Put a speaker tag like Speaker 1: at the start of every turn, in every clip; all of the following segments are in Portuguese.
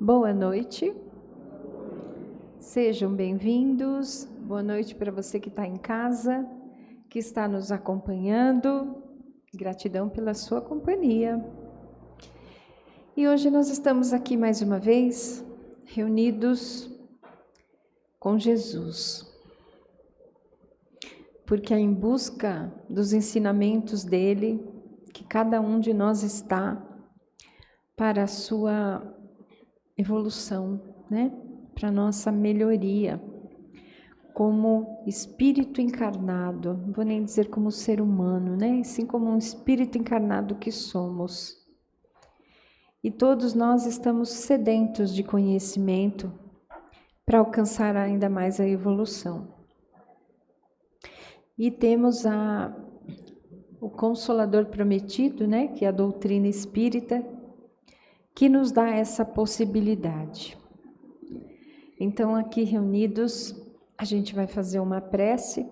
Speaker 1: Boa noite, sejam bem-vindos, boa noite para você que está em casa, que está nos acompanhando, gratidão pela sua companhia. E hoje nós estamos aqui mais uma vez, reunidos com Jesus, porque é em busca dos ensinamentos dele que cada um de nós está para a sua evolução, né? Para a nossa melhoria, como espírito encarnado, não vou nem dizer como ser humano, né? Assim como um espírito encarnado que somos. E todos nós estamos sedentos de conhecimento para alcançar ainda mais a evolução. E temos o Consolador Prometido, né? Que é a doutrina espírita, que nos dá essa possibilidade. Então, aqui reunidos, a gente vai fazer uma prece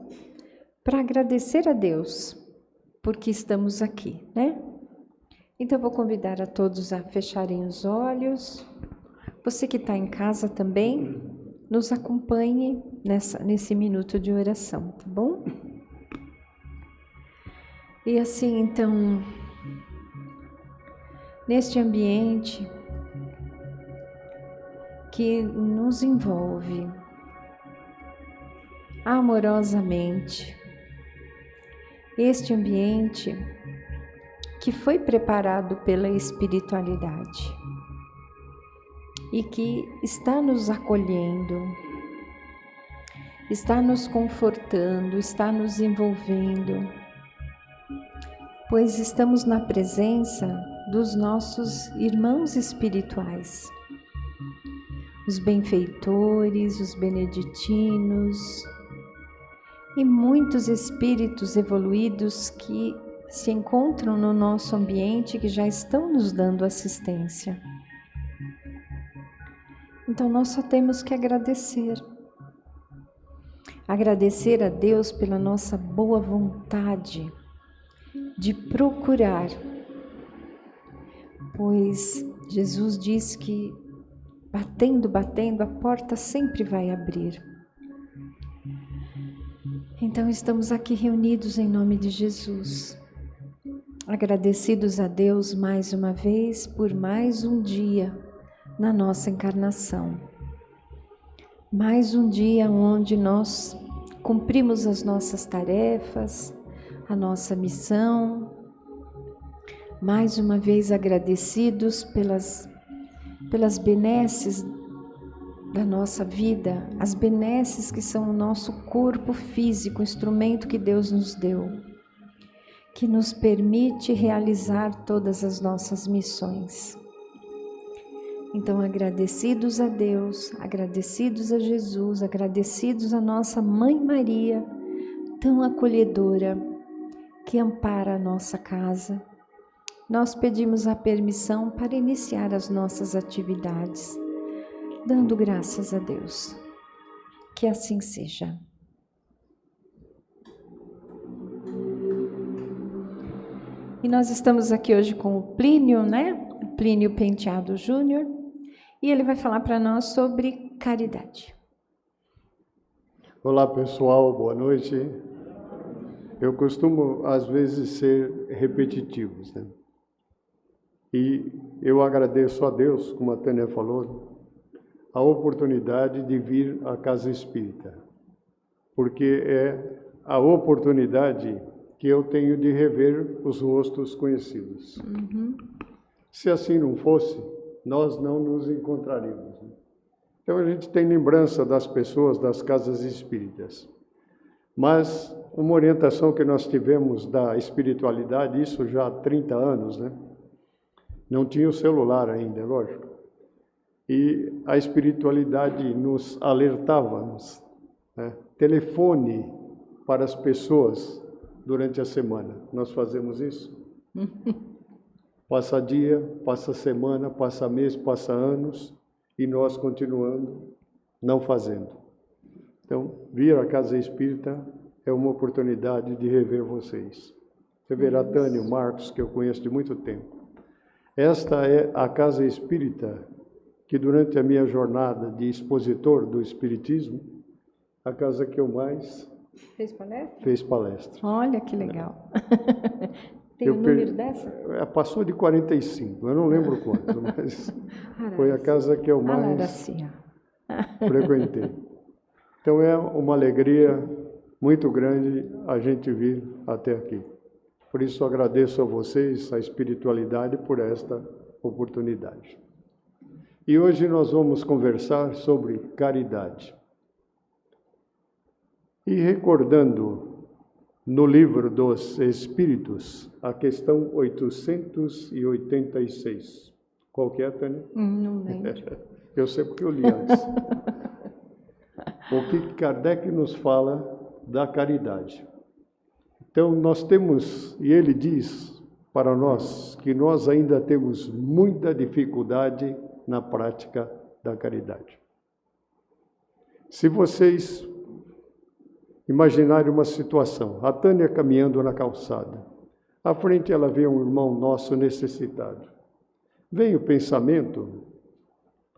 Speaker 1: para agradecer a Deus, porque estamos aqui, né? Então, vou convidar a todos a fecharem os olhos. Você que está em casa também, nos acompanhe nesse minuto de oração, tá bom? E assim, então, neste ambiente que nos envolve amorosamente, este ambiente que foi preparado pela espiritualidade e que está nos acolhendo, está nos confortando, está nos envolvendo, pois estamos na presença dos nossos irmãos espirituais, os benfeitores, os beneditinos e muitos espíritos evoluídos que se encontram no nosso ambiente, que já estão nos dando assistência. Então nós só temos que agradecer. Agradecer a Deus pela nossa boa vontade de procurar, pois Jesus diz que batendo, a porta sempre vai abrir. Então estamos aqui reunidos em nome de Jesus, agradecidos a Deus mais uma vez por mais um dia na nossa encarnação. Mais um dia onde nós cumprimos as nossas tarefas, a nossa missão. Mais uma vez agradecidos pelas benesses da nossa vida, as benesses que são o nosso corpo físico, o instrumento que Deus nos deu, que nos permite realizar todas as nossas missões. Então, agradecidos a Deus, agradecidos a Jesus, agradecidos a nossa Mãe Maria, tão acolhedora, que ampara a nossa casa, nós pedimos a permissão para iniciar as nossas atividades, dando graças a Deus. Que assim seja. E nós estamos aqui hoje com o Plínio, né? Plínio Penteado Júnior, e ele vai falar para nós sobre caridade.
Speaker 2: Olá pessoal, boa noite. Eu costumo às vezes ser repetitivo, né? E eu agradeço a Deus, como a Tânia falou, a oportunidade de vir à Casa Espírita, porque é a oportunidade que eu tenho de rever os rostos conhecidos. Se assim não fosse, nós não nos encontraríamos. Então a gente tem lembrança das pessoas das casas espíritas, mas uma orientação que nós tivemos da espiritualidade, isso já há 30 anos, né? Não tinha o celular ainda, lógico. E a espiritualidade nos alertava, né? Telefone para as pessoas durante a semana. Nós fazemos isso? Passa dia, passa semana, passa mês, passa anos, e nós continuando não fazendo. Então, vir à Casa Espírita é uma oportunidade de rever vocês. Você verá Tânia, o Marcos, que eu conheço de muito tempo. Esta é a Casa Espírita que durante a minha jornada de expositor do Espiritismo, a casa que eu mais fez palestra.
Speaker 1: Olha que legal. Tem o número dessa?
Speaker 2: Passou de 45, eu não lembro quanto, mas foi a casa que eu mais frequentei. Então é uma alegria muito grande a gente vir até aqui. Por isso agradeço a vocês, a espiritualidade, por esta oportunidade. E hoje nós vamos conversar sobre caridade. E recordando no livro dos Espíritos, a questão 886. Qual que é, Tânia?
Speaker 1: Não lembro.
Speaker 2: Eu sei porque eu li antes. O que Kardec nos fala da caridade. Então, nós temos, e ele diz para nós, que nós ainda temos muita dificuldade na prática da caridade. Se vocês imaginarem uma situação, a Tânia caminhando na calçada, à frente ela vê um irmão nosso necessitado. Vem o pensamento,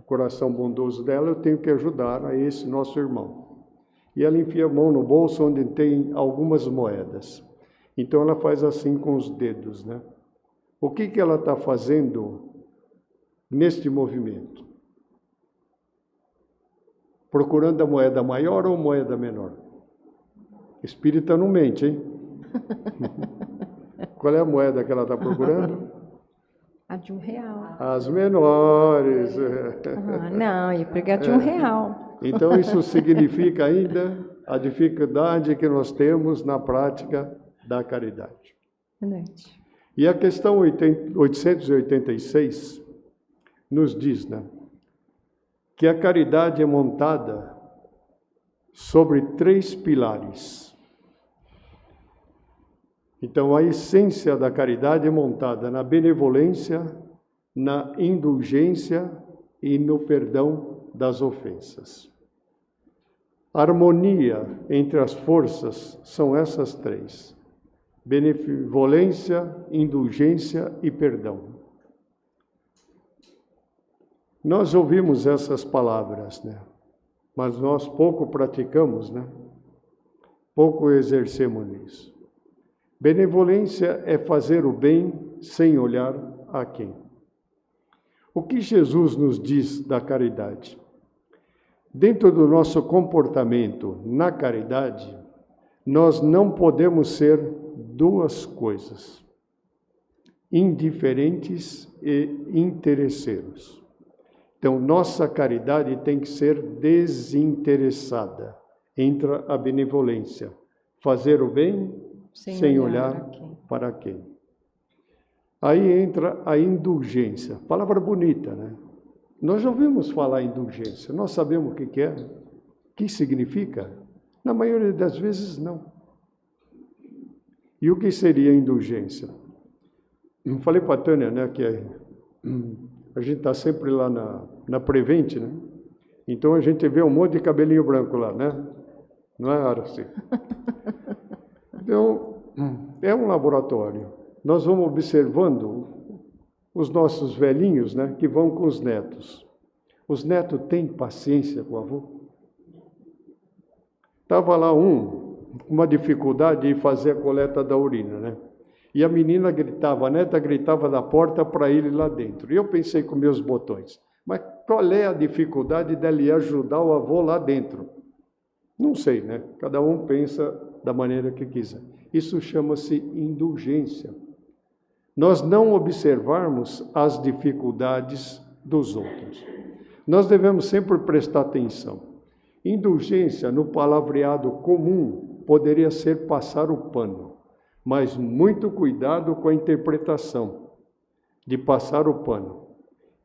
Speaker 2: o coração bondoso dela, eu tenho que ajudar a esse nosso irmão. E ela enfia a mão no bolso onde tem algumas moedas. Então ela faz assim com os dedos, né? O que ela está fazendo neste movimento? Procurando a moeda maior ou moeda menor? Espírita não mente, hein? Qual é a moeda que ela está procurando?
Speaker 1: A de R$1.
Speaker 2: As menores.
Speaker 1: Não, ia pregar de R$1.
Speaker 2: Então, isso significa ainda a dificuldade que nós temos na prática da caridade.
Speaker 1: Verdade.
Speaker 2: E a questão 886 nos diz, né, que a caridade é montada sobre 3 pilares. Então, a essência da caridade é montada na benevolência, na indulgência e no perdão das ofensas. A harmonia entre as forças são essas 3: benevolência, indulgência e perdão. Nós ouvimos essas palavras, né? Mas nós pouco praticamos, né? Pouco exercemos nisso. Benevolência é fazer o bem sem olhar a quem. O que Jesus nos diz da caridade? Dentro do nosso comportamento na caridade, nós não podemos ser 2 coisas: indiferentes e interesseiros. Então, nossa caridade tem que ser desinteressada. Entra a benevolência, fazer o bem sem olhar para quem. Aí entra a indulgência, palavra bonita, né? Nós já ouvimos falar em indulgência, nós sabemos o que é, o que significa? Na maioria das vezes, não. E o que seria indulgência? Eu falei para a Tânia, né, que a gente está sempre lá na Prevent, né? Então a gente vê um monte de cabelinho branco lá, né? Não é, Araci? Então, é um laboratório. Nós vamos observando os nossos velhinhos, né, que vão com os netos. Os netos têm paciência com o avô? Estava lá uma dificuldade de fazer a coleta da urina, né? E a menina gritava, a neta gritava da porta para ele lá dentro. E eu pensei com meus botões, mas qual é a dificuldade dele ajudar o avô lá dentro? Não sei, né? Cada um pensa da maneira que quiser. Isso chama-se indulgência. Nós não observarmos as dificuldades dos outros. Nós devemos sempre prestar atenção. Indulgência, no palavreado comum, poderia ser passar o pano, mas muito cuidado com a interpretação de passar o pano.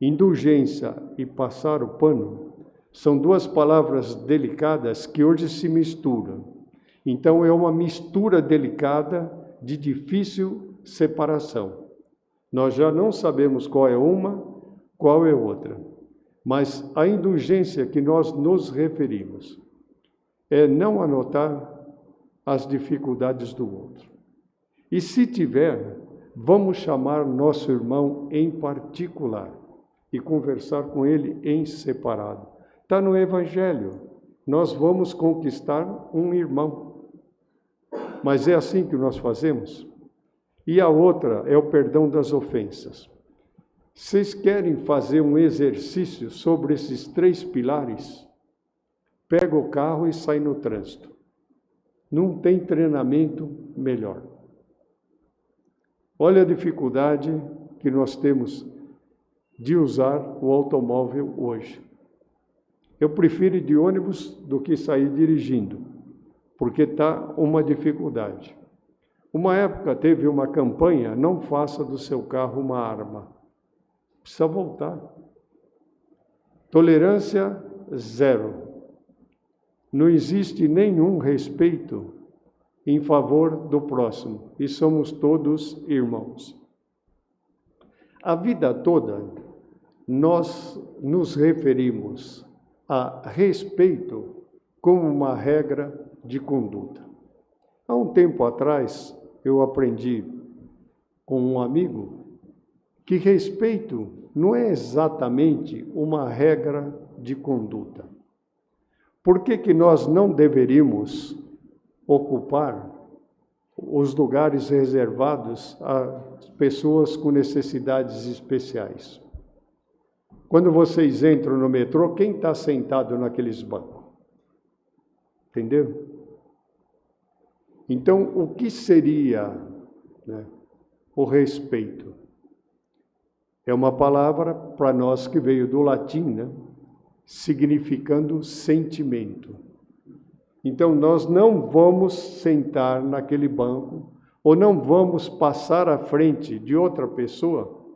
Speaker 2: Indulgência e passar o pano são 2 palavras delicadas que hoje se misturam. Então, é uma mistura delicada de difícil separação. Nós já não sabemos qual é uma, qual é outra. Mas a indulgência que nós nos referimos é não anotar as dificuldades do outro. E se tiver, vamos chamar nosso irmão em particular. e conversar com ele em separado. Está no Evangelho. Nós vamos conquistar um irmão. Mas é assim que nós fazemos? E a outra é o perdão das ofensas. Vocês querem fazer um exercício sobre esses 3 pilares? Pega o carro e sai no trânsito. Não tem treinamento melhor. Olha a dificuldade que nós temos de usar o automóvel hoje. Eu prefiro ir de ônibus do que sair dirigindo, porque está uma dificuldade. Uma época teve uma campanha, não faça do seu carro uma arma. Precisa voltar. Tolerância zero. Não existe nenhum respeito em favor do próximo, e somos todos irmãos. A vida toda, nós nos referimos a respeito como uma regra de conduta. Há um tempo atrás, eu aprendi com um amigo que respeito não é exatamente uma regra de conduta. Por que nós não deveríamos ocupar os lugares reservados às pessoas com necessidades especiais? Quando vocês entram no metrô, quem está sentado naqueles bancos? Entendeu? Então, o que seria, né, o respeito? É uma palavra para nós que veio do latim, né, significando sentimento. Então, nós não vamos sentar naquele banco ou não vamos passar à frente de outra pessoa,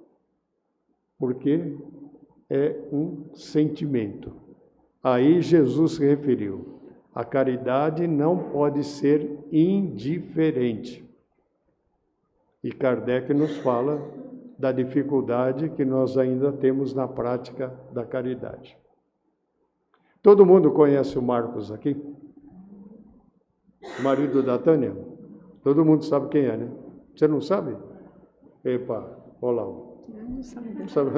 Speaker 2: porque é um sentimento. Aí Jesus se referiu. A caridade não pode ser indiferente. E Kardec nos fala da dificuldade que nós ainda temos na prática da caridade. Todo mundo conhece o Marcos aqui? Marido da Tânia? Todo mundo sabe quem é, né? Você não sabe? Epa, olha lá.
Speaker 1: Eu não sabia.
Speaker 2: Sabe?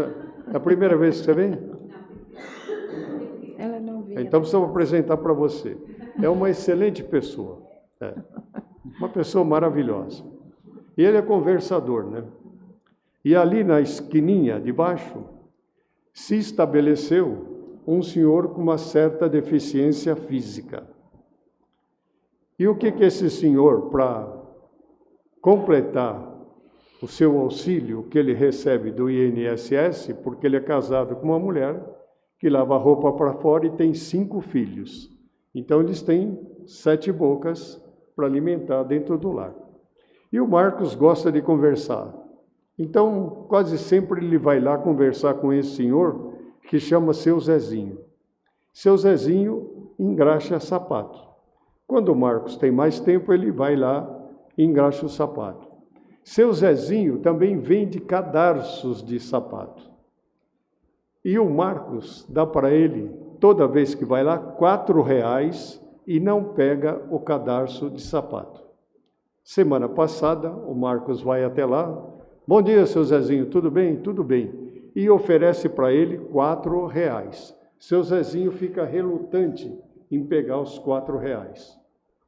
Speaker 2: É a primeira vez que você vem?
Speaker 1: Ela não viu.
Speaker 2: Então, precisamos apresentar para você. É uma excelente pessoa. É. Uma pessoa maravilhosa. E ele é conversador, né? E ali na esquininha de baixo, se estabeleceu um senhor com uma certa deficiência física. E o que esse senhor, para completar o seu auxílio que ele recebe do INSS, porque ele é casado com uma mulher que lava roupa para fora e tem 5 filhos. Então, eles têm 7 bocas para alimentar dentro do lar. E o Marcos gosta de conversar. Então, quase sempre ele vai lá conversar com esse senhor, que chama Seu Zezinho. Seu Zezinho engraxa sapato. Quando o Marcos tem mais tempo, ele vai lá e engraxa o sapato. Seu Zezinho também vende cadarços de sapato. E o Marcos dá para ele, toda vez que vai lá, R$4 e não pega o cadarço de sapato. Semana passada, o Marcos vai até lá. Bom dia, seu Zezinho, tudo bem? Tudo bem. E oferece para ele R$4. Seu Zezinho fica relutante em pegar os R$4.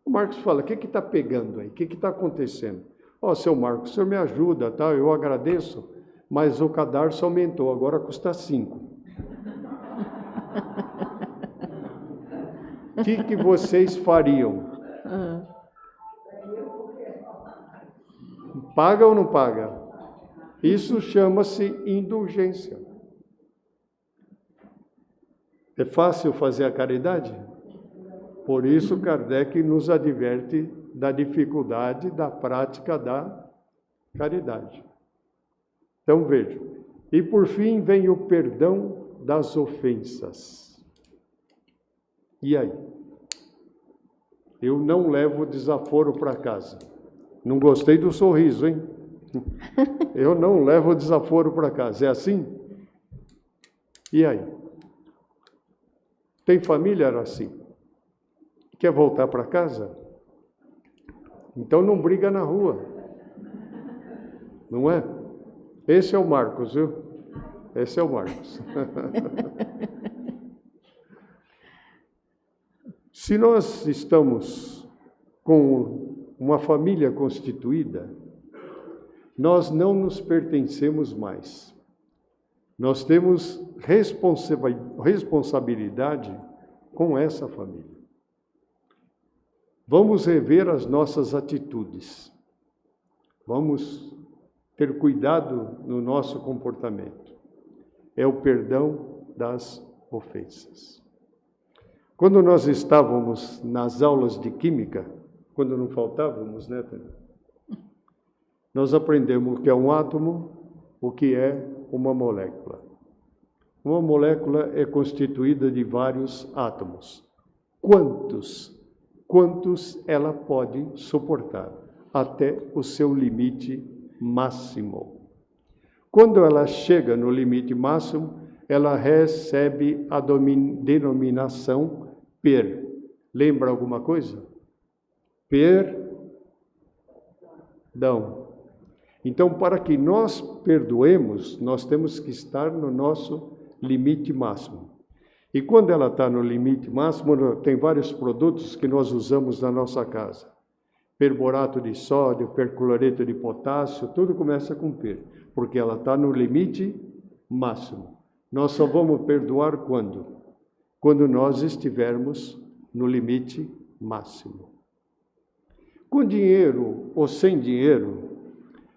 Speaker 2: O Marcos fala, o que está pegando aí? O que está acontecendo? Ó, seu Marcos, o senhor me ajuda, tá? Eu agradeço, mas o cadarço aumentou, agora custa 5. O que vocês fariam? Paga ou não paga? Isso chama-se indulgência. É fácil fazer a caridade? Por isso, Kardec nos adverte da dificuldade da prática da caridade. Então, vejam. E, por fim, vem o perdão das ofensas. E aí? Eu não levo desaforo para casa. Não gostei do sorriso, hein? Eu não levo desaforo para casa. É assim? E aí? Tem família era assim? Quer voltar para casa? Então não briga na rua. Não é? Esse é o Marcos, viu? Esse é o Marcos. Se nós estamos com uma família constituída, nós não nos pertencemos mais. Nós temos responsabilidade com essa família. Vamos rever as nossas atitudes. Vamos ter cuidado no nosso comportamento. É o perdão das ofensas. Quando nós estávamos nas aulas de química, quando não faltávamos, né, Tânia? Nós aprendemos o que é um átomo, o que é uma molécula. Uma molécula é constituída de vários átomos. Quantos ela pode suportar? Até o seu limite máximo. Quando ela chega no limite máximo, ela recebe a denominação per. Lembra alguma coisa? Perdão. Então, para que nós perdoemos, nós temos que estar no nosso limite máximo. E quando ela está no limite máximo, tem vários produtos que nós usamos na nossa casa. Perborato de sódio, percloreto de potássio, tudo começa com per, porque ela está no limite máximo. Nós só vamos perdoar quando? Quando nós estivermos no limite máximo. Com dinheiro ou sem dinheiro,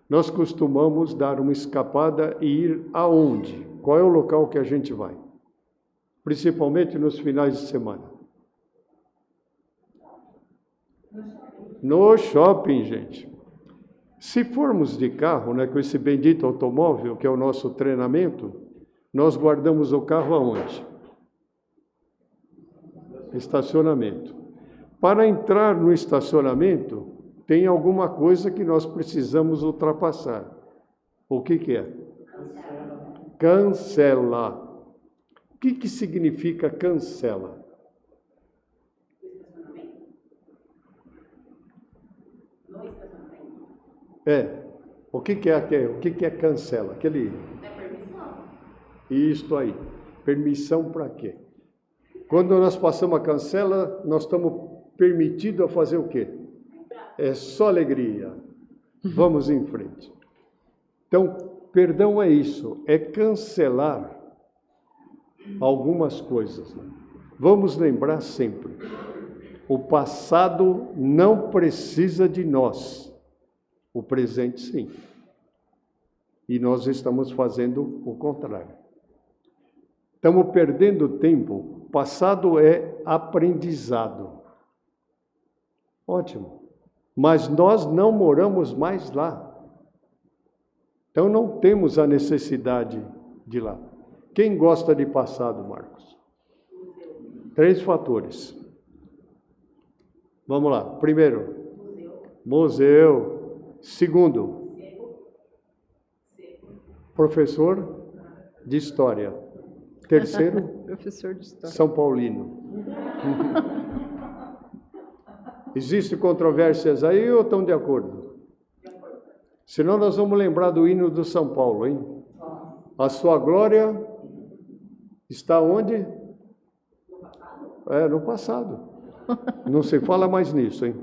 Speaker 2: nós costumamos dar uma escapada e ir aonde? Qual é o local que a gente vai? Principalmente nos finais de semana. No shopping, gente. Se formos de carro, né, com esse bendito automóvel, que é o nosso treinamento, nós guardamos o carro aonde? Estacionamento. Para entrar no estacionamento, tem alguma coisa que nós precisamos ultrapassar. O que é? Cancela. O que significa cancela? O que é cancela? Aquele... É permissão. Isto aí. Permissão para quê? Quando nós passamos a cancela, nós estamos permitidos a fazer o quê? É só alegria. Vamos em frente. Então, perdão é isso, é cancelar algumas coisas. Vamos lembrar sempre, o passado não precisa de nós, o presente sim. E nós estamos fazendo o contrário. Estamos perdendo tempo, passado é aprendizado. Ótimo. Mas nós não moramos mais lá. Então não temos a necessidade de ir lá. Quem gosta de passado, Marcos? 3 fatores. Vamos lá. Primeiro, museu. Segundo, professor de história. Terceiro,
Speaker 1: professor de história.
Speaker 2: São Paulino. Existem controvérsias aí ou estão de acordo? Senão nós vamos lembrar do hino do São Paulo, hein? A sua glória está onde? No passado. Não se fala mais nisso, hein?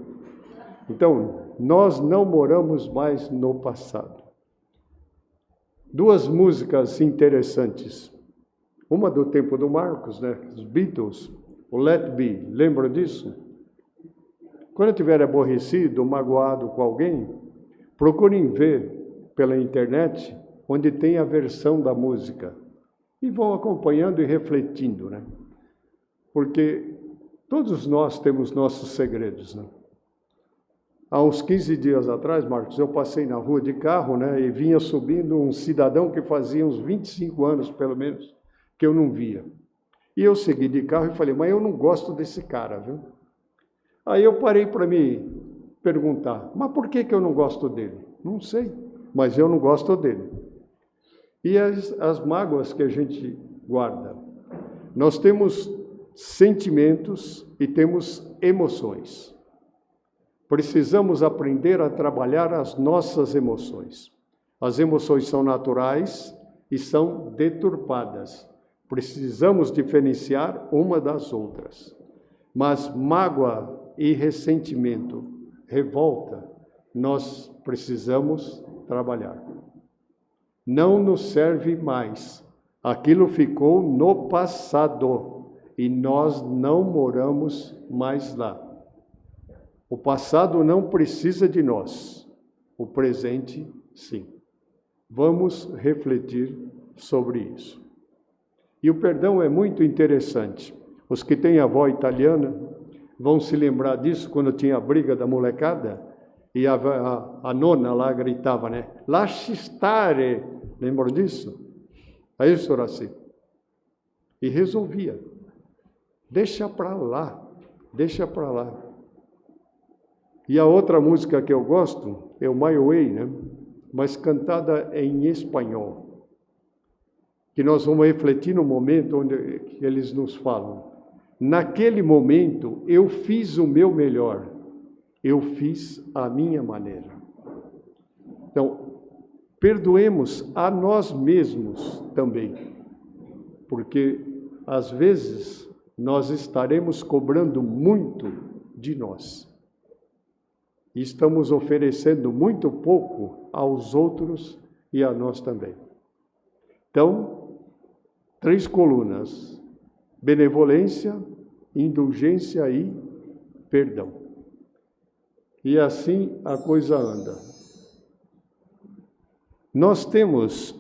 Speaker 2: Então, nós não moramos mais no passado. 2 músicas interessantes. Uma do tempo do Marcos, né? Os Beatles, o Let Be. Lembra disso? Quando estiver aborrecido, magoado com alguém, procurem ver pela internet onde tem a versão da música. E vão acompanhando e refletindo, né? Porque todos nós temos nossos segredos, né? Há uns 15 dias atrás, Marcos, eu passei na rua de carro, né? E vinha subindo um cidadão que fazia uns 25 anos, pelo menos, que eu não via. E eu segui de carro e falei, mas eu não gosto desse cara, viu? Aí eu parei para me perguntar, mas por que eu não gosto dele? Não sei, mas eu não gosto dele. E as mágoas que a gente guarda. Nós temos sentimentos e temos emoções. Precisamos aprender a trabalhar as nossas emoções. As emoções são naturais, e são deturpadas. Precisamos diferenciar uma das outras. Mas mágoa e ressentimento, revolta, nós precisamos trabalhar. Não nos serve mais. Aquilo ficou no passado e nós não moramos mais lá. O passado não precisa de nós. O presente, sim. Vamos refletir sobre isso. E o perdão é muito interessante. Os que têm avó italiana vão se lembrar disso quando tinha a briga da molecada e a nona lá gritava, né? Lasci stare. Lembram disso? É isso, Horaci. E resolvia. Deixa para lá. Deixa para lá. E a outra música que eu gosto é o My Way, né? Mas cantada em espanhol. Que nós vamos refletir no momento onde eles nos falam. Naquele momento, eu fiz o meu melhor. Eu fiz a minha maneira. Então, perdoemos a nós mesmos também. Porque, às vezes, nós estaremos cobrando muito de nós. E estamos oferecendo muito pouco aos outros e a nós também. Então, 3 colunas: benevolência, indulgência e perdão. E assim a coisa anda. Nós temos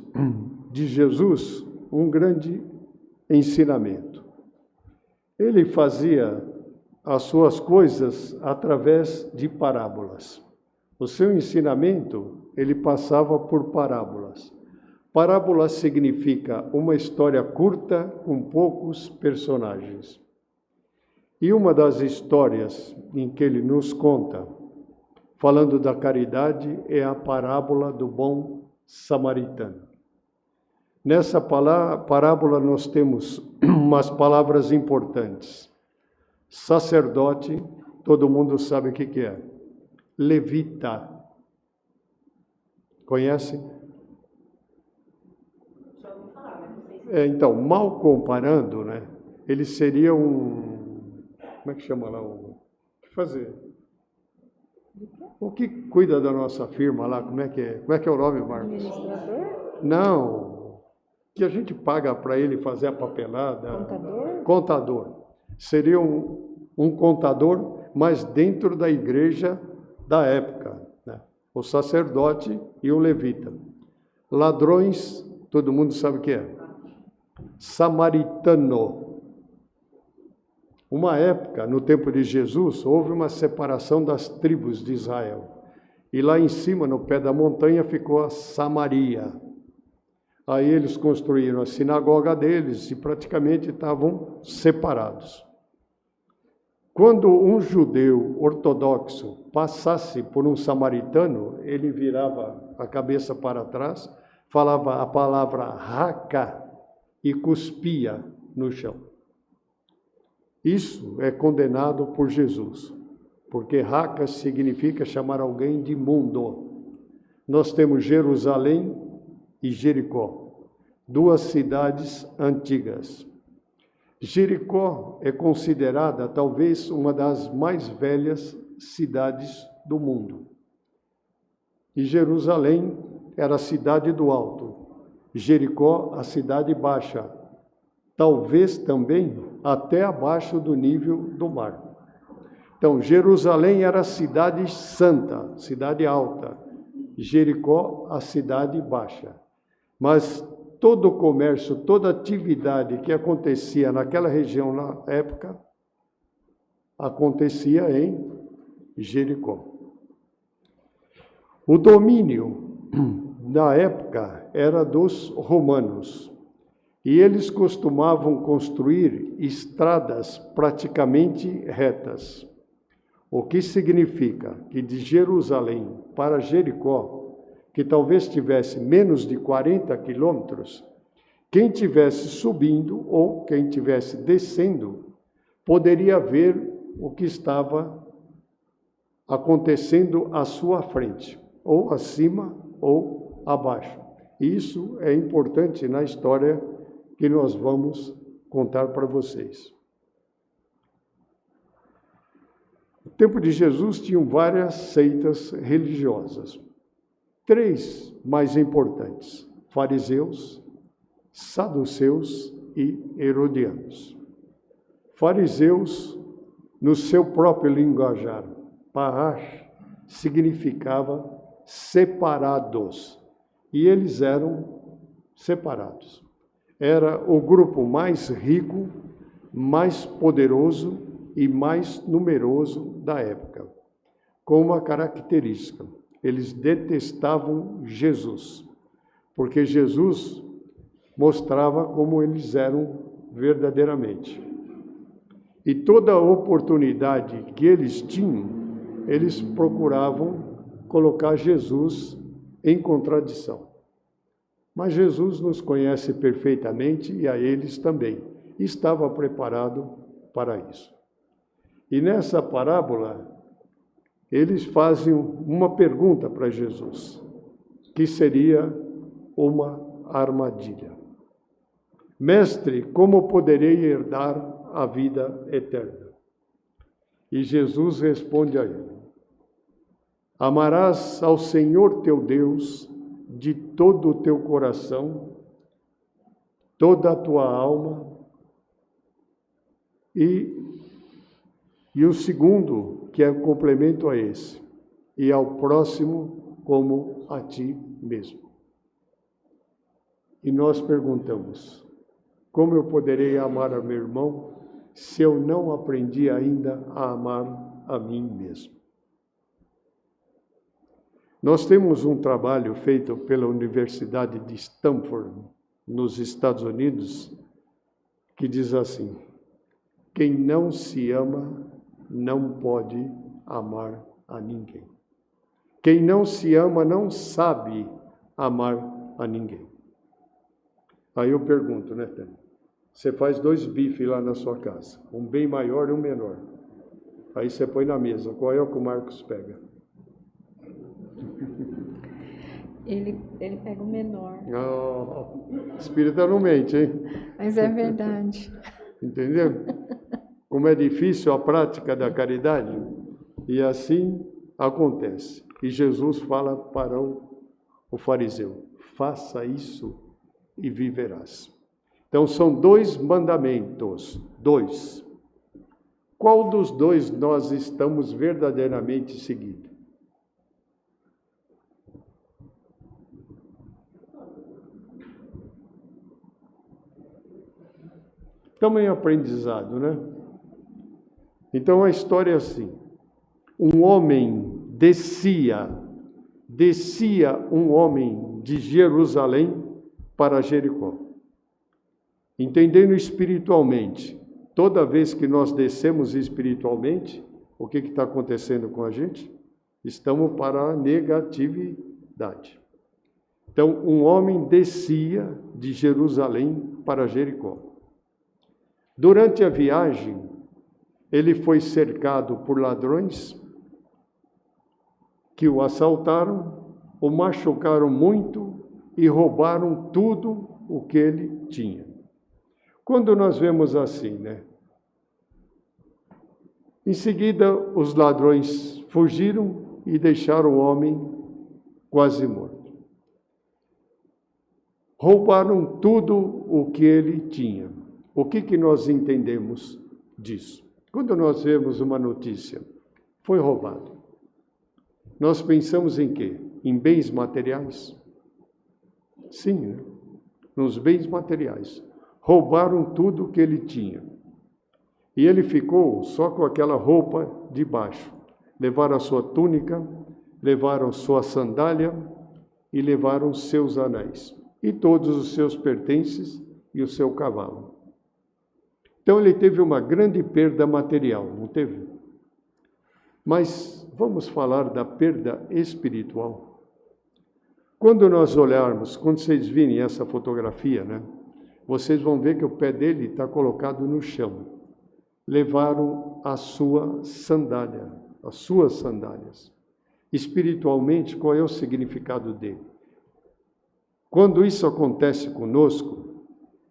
Speaker 2: de Jesus um grande ensinamento. Ele fazia as suas coisas através de parábolas. O seu ensinamento, ele passava por parábolas. Parábola significa uma história curta com poucos personagens. E uma das histórias em que ele nos conta, falando da caridade, é a parábola do bom samaritano. Nessa parábola nós temos umas palavras importantes. Sacerdote, todo mundo sabe o que é. Levita. Conhece? Então, mal comparando, né? Ele seria como é que chama lá? O que cuida da nossa firma lá? Como é que é o nome, Marcos? Administrador? Não. Que a gente paga para ele fazer a papelada. Contador? Contador. Seria um contador, mas dentro da igreja da época, né? O sacerdote e o levita. Ladrões, todo mundo sabe o que é. Samaritano. Uma época, no tempo de Jesus, houve uma separação das tribos de Israel. E lá em cima, no pé da montanha, ficou a Samaria. Aí eles construíram a sinagoga deles e praticamente estavam separados. Quando um judeu ortodoxo passasse por um samaritano, ele virava a cabeça para trás, falava a palavra raca e cuspia no chão. Isso é condenado por Jesus, porque raca significa chamar alguém de imundo. Nós temos Jerusalém e Jericó, 2 cidades antigas. Jericó é considerada talvez uma das mais velhas cidades do mundo. E Jerusalém era a cidade do alto, Jericó a cidade baixa, talvez também até abaixo do nível do mar. Então, Jerusalém era a cidade santa, cidade alta, Jericó a cidade baixa. Mas todo o comércio, toda atividade que acontecia naquela região na época, acontecia em Jericó. O domínio na época era dos romanos, e eles costumavam construir estradas praticamente retas, o que significa que de Jerusalém para Jericó, que talvez tivesse menos de 40 quilômetros, quem tivesse subindo ou quem tivesse descendo, poderia ver o que estava acontecendo à sua frente, ou acima ou abaixo. E isso é importante na história que nós vamos contar para vocês. No tempo de Jesus tinham várias seitas religiosas. 3 mais importantes: fariseus, saduceus e herodianos. Fariseus, no seu próprio linguajar, parash, significava separados. E eles eram separados. Era o grupo mais rico, mais poderoso e mais numeroso da época. Com uma característica: eles detestavam Jesus, porque Jesus mostrava como eles eram verdadeiramente. E toda oportunidade que eles tinham, eles procuravam colocar Jesus em contradição. Mas Jesus nos conhece perfeitamente e a eles também. Estava preparado para isso. E nessa parábola, eles fazem uma pergunta para Jesus, que seria uma armadilha. Mestre, como poderei herdar a vida eterna? E Jesus responde a ele: amarás ao Senhor teu Deus de todo o teu coração, toda a tua alma, e o segundo, que é um complemento a esse, e ao próximo como a ti mesmo. E nós perguntamos: como eu poderei amar a meu irmão se eu não aprendi ainda a amar a mim mesmo? Nós temos um trabalho feito pela Universidade de Stanford, nos Estados Unidos, que diz assim: quem não se ama não pode amar a ninguém. Quem não se ama não sabe amar a ninguém. Aí eu pergunto, né, Tânia? Você faz 2 bifes lá na sua casa, um bem maior e um menor. Aí você põe na mesa. Qual é o que o Marcos pega?
Speaker 1: Ele pega o menor.
Speaker 2: Espírita não mente, hein?
Speaker 1: Mas é verdade.
Speaker 2: Entendeu? Como é difícil a prática da caridade. E assim acontece. E Jesus fala para o fariseu: faça isso e viverás. Então são 2 mandamentos. 2. Qual dos 2 nós estamos verdadeiramente seguindo? Estamos em aprendizado, né? Então a história é assim: um homem descia um homem de Jerusalém para Jericó. Entendendo espiritualmente, toda vez que nós descemos espiritualmente, o que está acontecendo com a gente? Estamos para a negatividade. Então, um homem descia de Jerusalém para Jericó. Durante a viagem, ele foi cercado por ladrões que o assaltaram, o machucaram muito e roubaram tudo o que ele tinha. Quando nós vemos assim, né? Em seguida, os ladrões fugiram e deixaram o homem quase morto. Roubaram tudo o que ele tinha. O que nós entendemos disso? Quando nós vemos uma notícia, foi roubado, nós pensamos em quê? Em bens materiais? Sim, né? Nos bens materiais. Roubaram tudo o que ele tinha. E ele ficou só com aquela roupa de baixo. Levaram a sua túnica, levaram sua sandália e levaram seus anéis. E todos os seus pertences e o seu cavalo. Então ele teve uma grande perda material, não teve? Mas vamos falar da perda espiritual. Quando nós olharmos, quando vocês virem essa fotografia, né? Vocês vão ver que o pé dele está colocado no chão. Levaram a sua sandália, as suas sandálias. Espiritualmente, qual é o significado dele? Quando isso acontece conosco,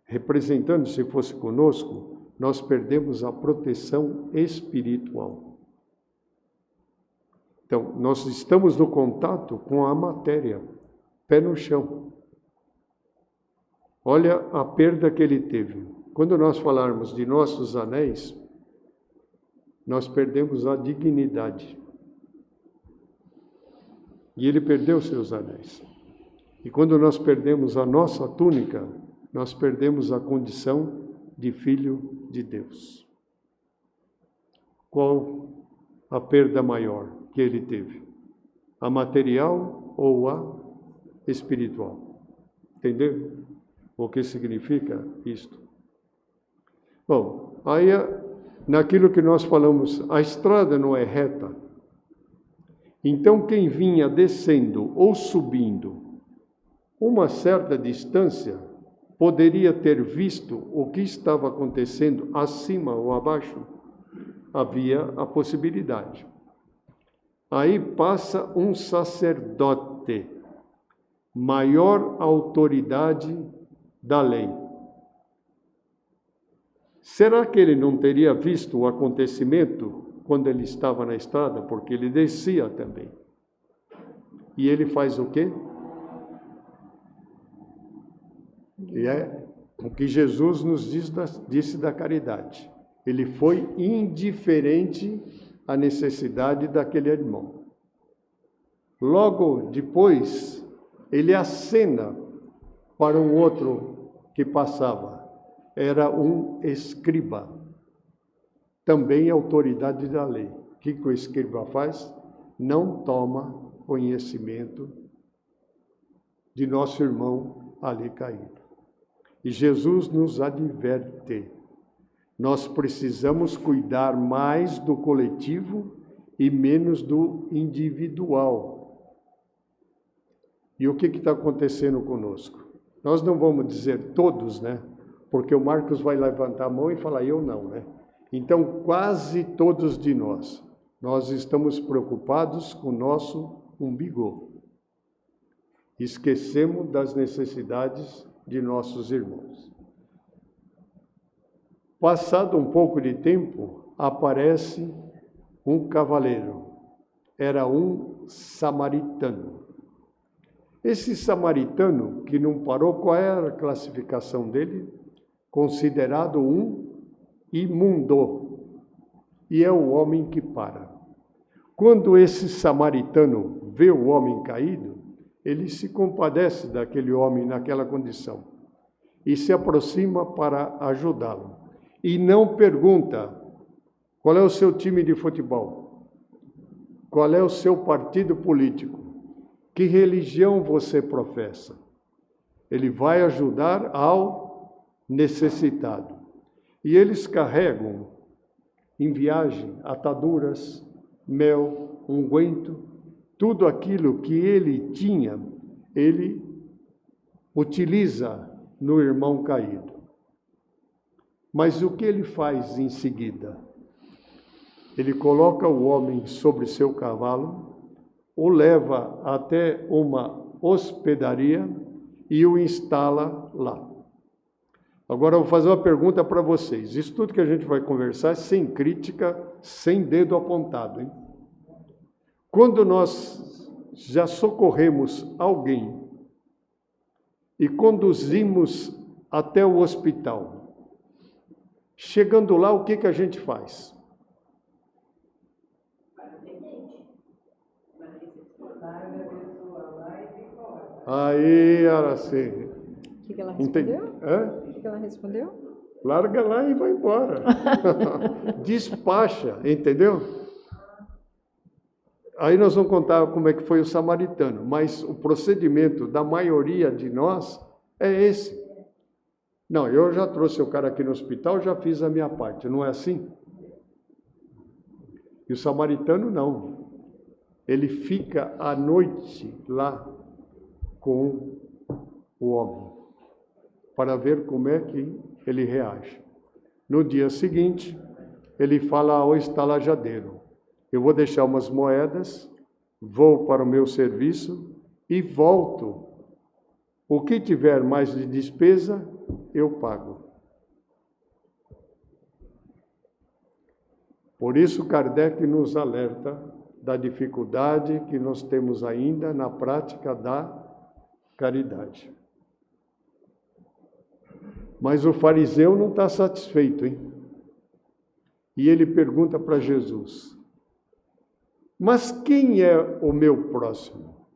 Speaker 2: representando se fosse conosco, nós perdemos a proteção espiritual. Então, nós estamos no contato com a matéria, pé no chão. Olha a perda que ele teve. Quando nós falarmos de nossos anéis, nós perdemos a dignidade. E ele perdeu seus anéis. E quando nós perdemos a nossa túnica, nós perdemos a condição de filho de Deus. Qual a perda maior que ele teve? A material ou a espiritual? Entendeu o que significa isto? Bom, aí naquilo que nós falamos, a estrada não é reta. Então quem vinha descendo ou subindo uma certa distância poderia ter visto o que estava acontecendo acima ou abaixo. Havia a possibilidade. Aí passa um sacerdote, maior autoridade da lei. Será que ele não teria visto o acontecimento quando ele estava na estrada? Porque ele descia também. E ele faz o quê? E é o que Jesus nos disse da caridade. Ele foi indiferente à necessidade daquele irmão. Logo depois, ele acena para um outro que passava. Era um escriba, também autoridade da lei. O que o escriba faz? Não toma conhecimento de nosso irmão ali caído. E Jesus nos adverte. Nós precisamos cuidar mais do coletivo e menos do individual. E o que está acontecendo conosco? Nós não vamos dizer todos, né? Porque o Marcos vai levantar a mão e falar, eu não, né? Então, quase todos de nós estamos preocupados com o nosso umbigo. Esquecemos das necessidades de nossos irmãos. Passado um pouco de tempo, aparece um cavaleiro. Era um samaritano. Esse samaritano, que não parou, qual era a classificação dele? Considerado um imundo. E é o homem que para. Quando esse samaritano vê o homem caído, ele se compadece daquele homem naquela condição e se aproxima para ajudá-lo. E não pergunta qual é o seu time de futebol, qual é o seu partido político, que religião você professa. Ele vai ajudar ao necessitado. E eles carregam em viagem ataduras, mel, unguento, tudo aquilo que ele tinha, ele utiliza no irmão caído. Mas o que ele faz em seguida? Ele coloca o homem sobre seu cavalo, o leva até uma hospedaria e o instala lá. Agora eu vou fazer uma pergunta para vocês. Isso tudo que a gente vai conversar é sem crítica, sem dedo apontado, hein? Quando nós já socorremos alguém e conduzimos até o hospital, chegando lá, o que a gente faz? Aí, Araci.
Speaker 1: O que ela respondeu? O que ela respondeu?
Speaker 2: Larga lá e vai embora. Despacha, entendeu? Aí nós vamos contar como é que foi o samaritano, mas o procedimento da maioria de nós é esse. Não, eu já trouxe o cara aqui no hospital, já fiz a minha parte, não é assim? E o samaritano não. Ele fica à noite lá com o homem, para ver como é que ele reage. No dia seguinte, ele fala ao estalajadeiro, eu vou deixar umas moedas, vou para o meu serviço e volto O que tiver mais de despesa, eu pago. Por isso, Kardec nos alerta da dificuldade que nós temos ainda na prática da caridade. Mas o fariseu não está satisfeito, hein? E ele pergunta para Jesus: mas quem é o meu próximo?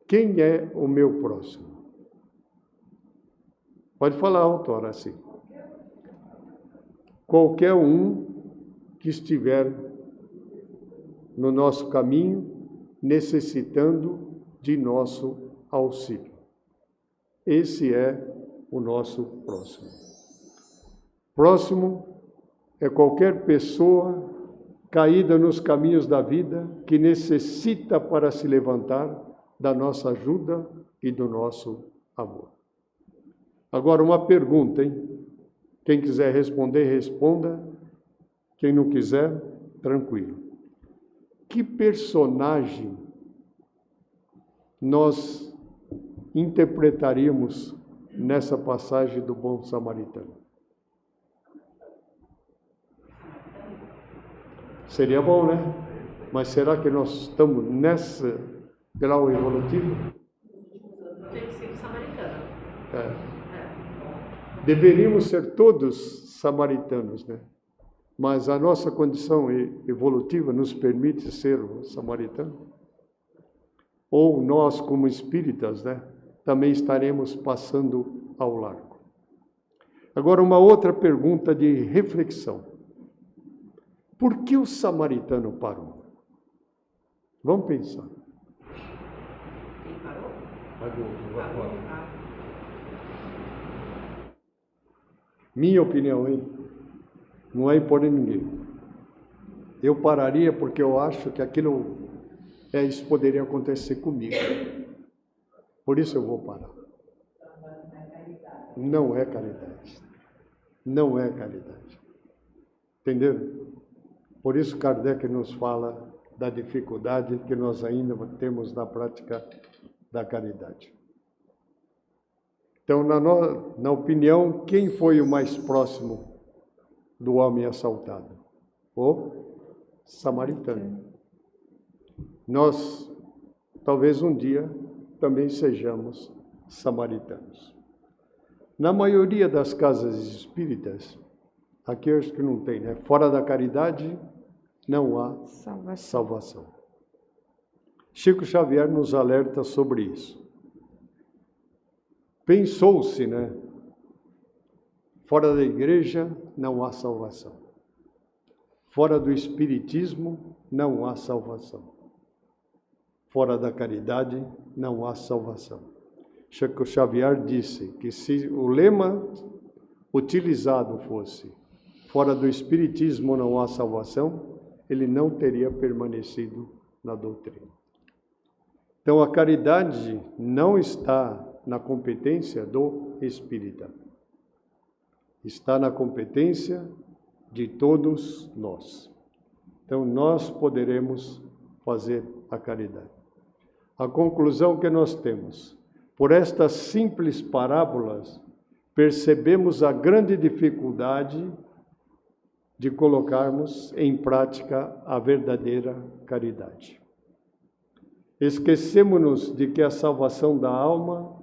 Speaker 2: Quem é o meu próximo? Pode falar, autora, assim. Qualquer um que estiver no nosso caminho, necessitando de nosso auxílio. Esse é o nosso próximo. Próximo é qualquer pessoa caída nos caminhos da vida que necessita para se levantar da nossa ajuda e do nosso amor. Agora uma pergunta, hein? Quem quiser responder, responda. Quem não quiser, tranquilo. Que personagem nós interpretaríamos nessa passagem do bom samaritano? Seria bom, né? Mas será que nós estamos nesse grau evolutivo?
Speaker 3: Tem que ser samaritano.
Speaker 2: Deveríamos ser todos samaritanos, né? Mas a nossa condição evolutiva nos permite ser samaritano? Ou nós, como espíritas, né, também estaremos passando ao largo? Agora, uma outra pergunta de reflexão. Por que o samaritano parou? Vamos pensar.
Speaker 3: Quem parou?
Speaker 2: Vai. Minha opinião, hein? Não é impor em ninguém. Eu pararia porque eu acho que isso poderia acontecer comigo. Por isso eu vou parar. Não é caridade. Não é caridade. Entenderam? Por isso Kardec nos fala da dificuldade que nós ainda temos na prática da caridade. Então, na opinião, quem foi o mais próximo do homem assaltado? O samaritano. Nós, talvez um dia, também sejamos samaritanos. Na maioria das casas espíritas, aqui eu acho que não tem, né? Fora da caridade, não há salvação. Chico Xavier nos alerta sobre isso. Pensou-se, né? Fora da igreja, não há salvação. Fora do espiritismo, não há salvação. Fora da caridade, não há salvação. Chico Xavier disse que se o lema utilizado fosse fora do espiritismo não há salvação, ele não teria permanecido na doutrina. Então, a caridade não está na competência do espírita. Está na competência de todos nós. Então, nós poderemos fazer a caridade. A conclusão que nós temos, por estas simples parábolas, percebemos a grande dificuldade de colocarmos em prática a verdadeira caridade. Esquecemos-nos de que a salvação da alma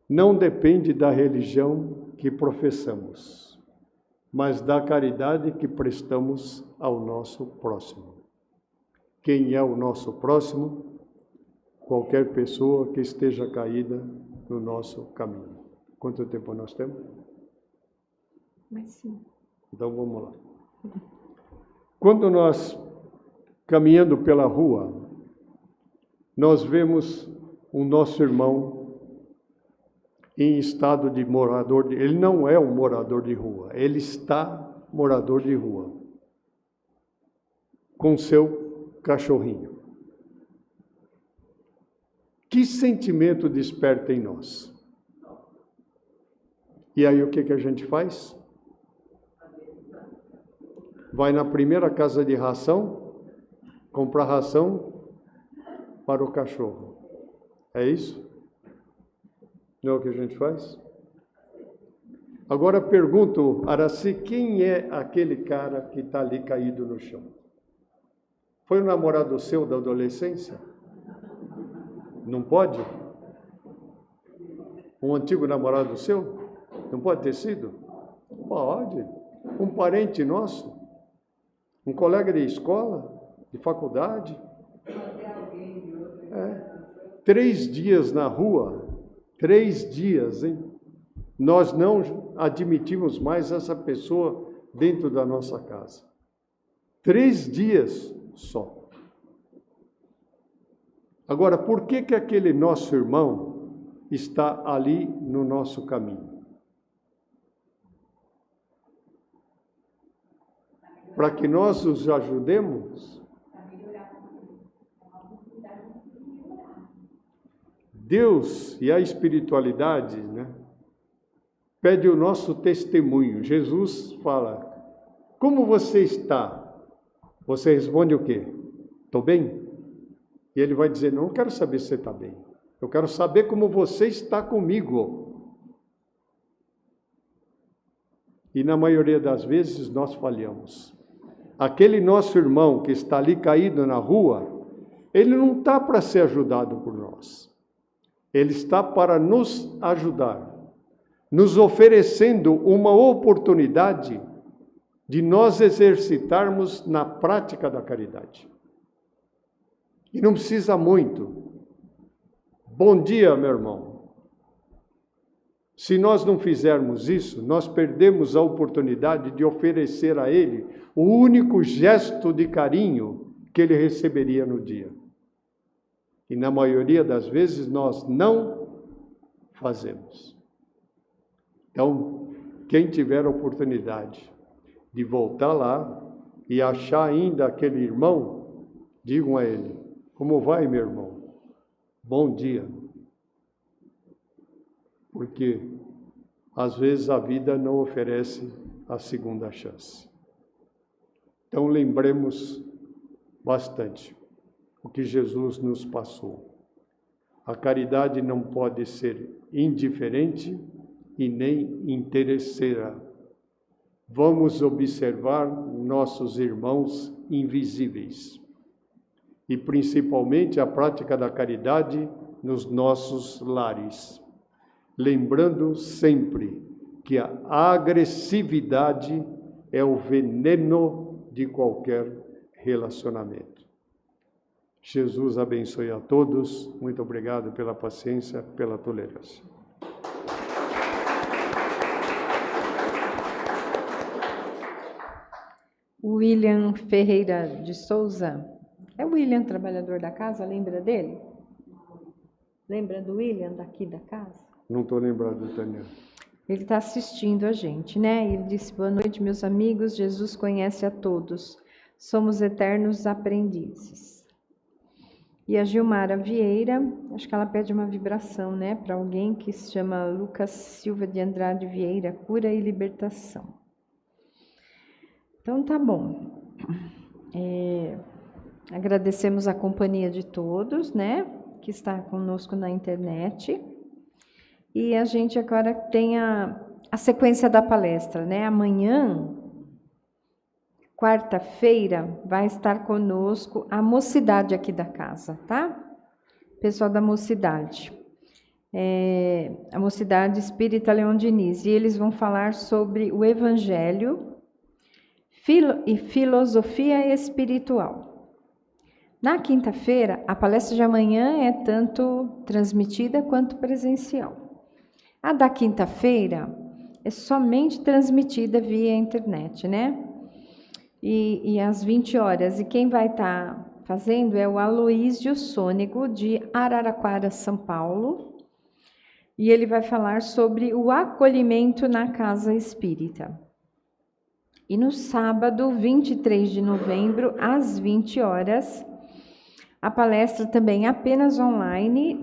Speaker 2: não depende da religião que professamos, mas da caridade que prestamos ao nosso próximo. Quem é o nosso próximo? Qualquer pessoa que esteja caída no nosso caminho. Quanto tempo nós temos?
Speaker 1: Mas sim.
Speaker 2: Então vamos lá. Quando nós, caminhando pela rua, nós vemos o nosso irmão em estado de morador, ele não é um morador de rua, ele está morador de rua, com seu cachorrinho. Que sentimento desperta em nós? E aí o que a gente faz? Vai na primeira casa de ração, comprar ração para o cachorro. É isso? Não é o que a gente faz? Agora pergunto, Araci, quem é aquele cara que está ali caído no chão? Foi um namorado seu da adolescência? Não pode? Um antigo namorado seu? Não pode ter sido? Pode. Um parente nosso? Um colega de escola? De faculdade? 3 dias na rua. 3 dias, hein? Nós não admitimos mais essa pessoa dentro da nossa casa. 3 dias só. Agora, por que que aquele nosso irmão está ali no nosso caminho? Para que nós os ajudemos? Deus e a espiritualidade, né, pede o nosso testemunho. Jesus fala, como você está? Você responde o quê? Estou bem? E ele vai dizer, não quero saber se você está bem. Eu quero saber como você está comigo. E na maioria das vezes nós falhamos. Aquele nosso irmão que está ali caído na rua, ele não está para ser ajudado por nós. Ele está para nos ajudar, nos oferecendo uma oportunidade de nós exercitarmos na prática da caridade. E não precisa muito. Bom dia, meu irmão. Se nós não fizermos isso, nós perdemos a oportunidade de oferecer a ele o único gesto de carinho que ele receberia no dia. E na maioria das vezes nós não fazemos. Então, quem tiver a oportunidade de voltar lá e achar ainda aquele irmão, digam a ele, como vai, meu irmão? Bom dia. Porque às vezes a vida não oferece a segunda chance. Então lembremos bastante o que Jesus nos passou. A caridade não pode ser indiferente e nem interesseira. Vamos observar nossos irmãos invisíveis e principalmente a prática da caridade nos nossos lares, lembrando sempre que a agressividade é o veneno de qualquer relacionamento. Jesus abençoe a todos. Muito obrigado pela paciência, pela tolerância.
Speaker 1: William Ferreira de Souza. É o William, trabalhador da casa, lembra dele? Lembra do William daqui da casa?
Speaker 2: Não estou lembrado, Tânia.
Speaker 1: Ele está assistindo a gente, né? Ele disse, boa noite, meus amigos, Jesus conhece a todos. Somos eternos aprendizes. E a Gilmara Vieira, acho que ela pede uma vibração, né? Para alguém que se chama Lucas Silva de Andrade Vieira, cura e libertação. Então, tá bom. Agradecemos a companhia de todos, né? Que está conosco na internet. E a gente agora tem a sequência da palestra, né? Amanhã, quarta-feira, vai estar conosco a mocidade aqui da casa, tá? Pessoal da mocidade. A mocidade Espírita Leão Diniz. E eles vão falar sobre o Evangelho e filosofia espiritual. Na quinta-feira, a palestra de amanhã é tanto transmitida quanto presencial. A da quinta-feira é somente transmitida via internet, né? E às 20 horas. E quem vai estar fazendo é o Aloísio Sônego, de Araraquara, São Paulo. E ele vai falar sobre o acolhimento na casa espírita. E no sábado, 23 de novembro, às 20 horas, a palestra também apenas online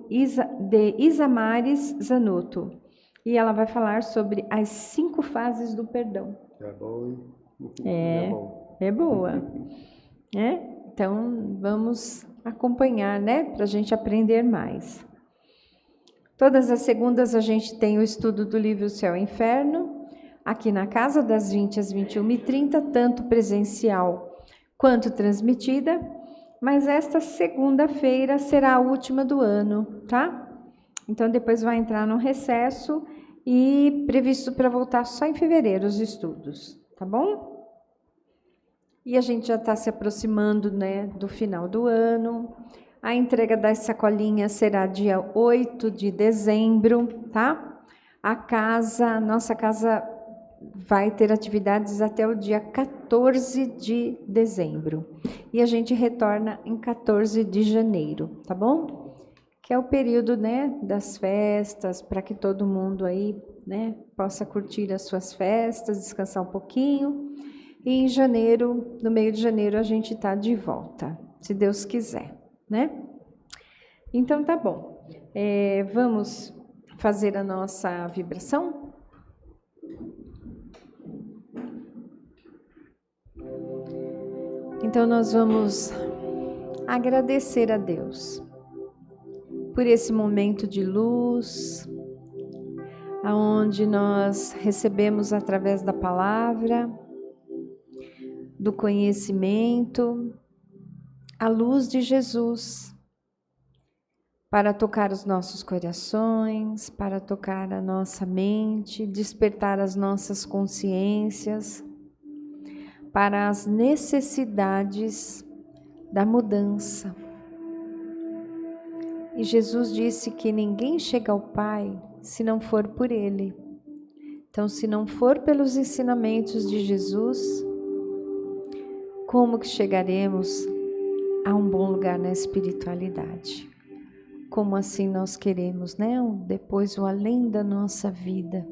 Speaker 1: de Isamares Zanotto. E ela vai falar sobre as 5 fases do perdão.
Speaker 2: É bom, hein?
Speaker 1: É boa. Então, vamos acompanhar, né? Para a gente aprender mais. Então, Todas as segundas a gente tem o estudo do livro Céu e Inferno, aqui na casa, das 20 às 21h30, tanto presencial quanto transmitida. Mas esta segunda-feira será a última do ano, tá? Então depois vai entrar no recesso e previsto para voltar só em fevereiro os estudos, tá bom? E a gente já está se aproximando, né, do final do ano. A entrega das sacolinhas será dia 8 de dezembro, tá? A nossa casa vai ter atividades até o dia 14 de dezembro. E a gente retorna em 14 de janeiro, tá bom? Que é o período, né, das festas, para que todo mundo aí, né, possa curtir as suas festas, descansar um pouquinho. E em janeiro, no meio de janeiro, a gente está de volta, se Deus quiser, né? Então tá bom. Vamos fazer a nossa vibração? Então nós vamos agradecer a Deus por esse momento de luz, aonde nós recebemos através da palavra, do conhecimento, a luz de Jesus, para tocar os nossos corações, para tocar a nossa mente, despertar as nossas consciências, para as necessidades da mudança. E Jesus disse que ninguém chega ao Pai se não for por Ele. Então, se não for pelos ensinamentos de Jesus, como que chegaremos a um bom lugar na espiritualidade? Como assim nós queremos, né? Depois o além da nossa vida.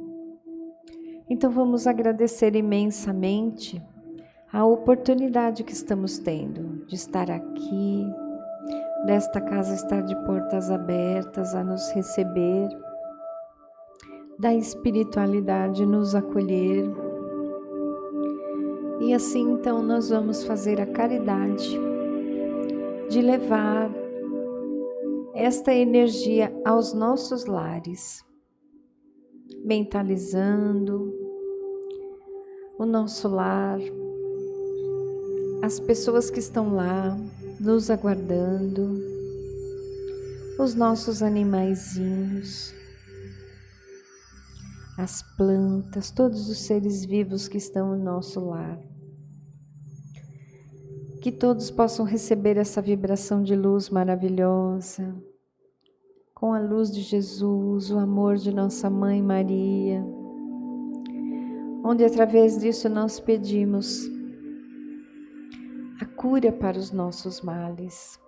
Speaker 1: Então, vamos agradecer imensamente a oportunidade que estamos tendo de estar aqui, desta casa estar de portas abertas a nos receber, da espiritualidade nos acolher. E assim então nós vamos fazer a caridade de levar esta energia aos nossos lares, mentalizando o nosso lar, as pessoas que estão lá nos aguardando, os nossos animaizinhos, as plantas, todos os seres vivos que estão no nosso lar. Que todos possam receber essa vibração de luz maravilhosa, com a luz de Jesus, o amor de nossa Mãe Maria, onde através disso nós pedimos a cura para os nossos males,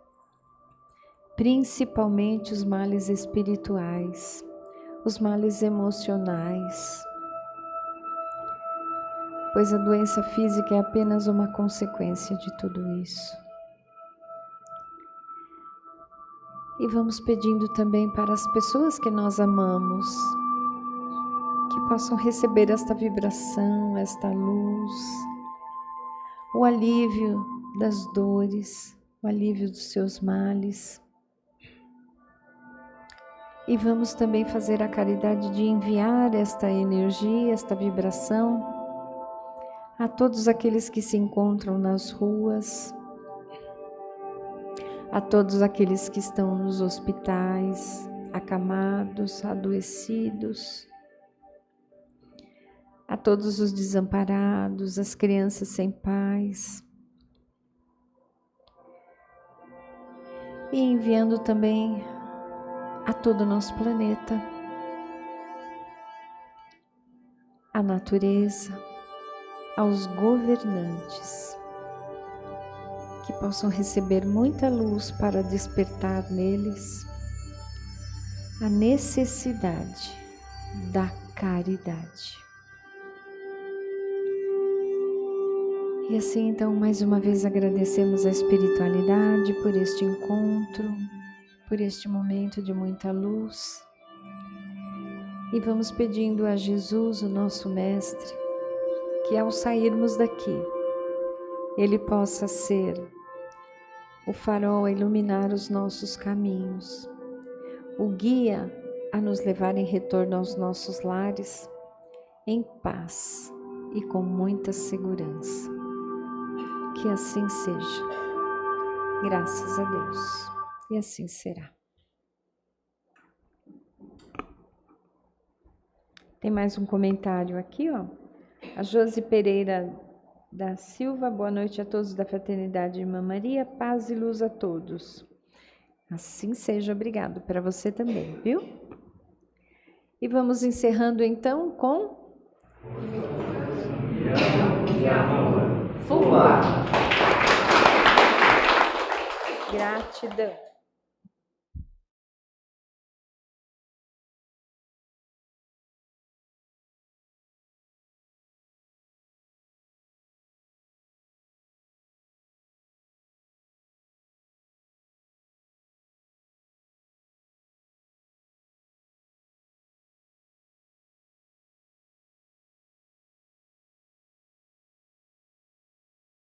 Speaker 1: principalmente os males espirituais, os males emocionais, pois a doença física é apenas uma consequência de tudo isso. E vamos pedindo também para as pessoas que nós amamos, que possam receber esta vibração, esta luz, o alívio das dores, o alívio dos seus males. E vamos também fazer a caridade de enviar esta energia, esta vibração a todos aqueles que se encontram nas ruas, a todos aqueles que estão nos hospitais, acamados, adoecidos, a todos os desamparados, as crianças sem pais. E enviando também a todo o nosso planeta, a natureza, aos governantes, que possam receber muita luz para despertar neles a necessidade da caridade. E assim então mais uma vez agradecemos a espiritualidade por este encontro, por este momento de muita luz, e vamos pedindo a Jesus, o nosso Mestre, que ao sairmos daqui, Ele possa ser o farol a iluminar os nossos caminhos, o guia a nos levar em retorno aos nossos lares, em paz e com muita segurança. Que assim seja. Graças a Deus. E assim será. Tem mais um comentário aqui, ó. A Josi Pereira da Silva, boa noite a todos da Fraternidade Irmã Maria, paz e luz a todos. Assim seja, obrigado para você também, viu? E vamos encerrando então com... Fubá. Gratidão.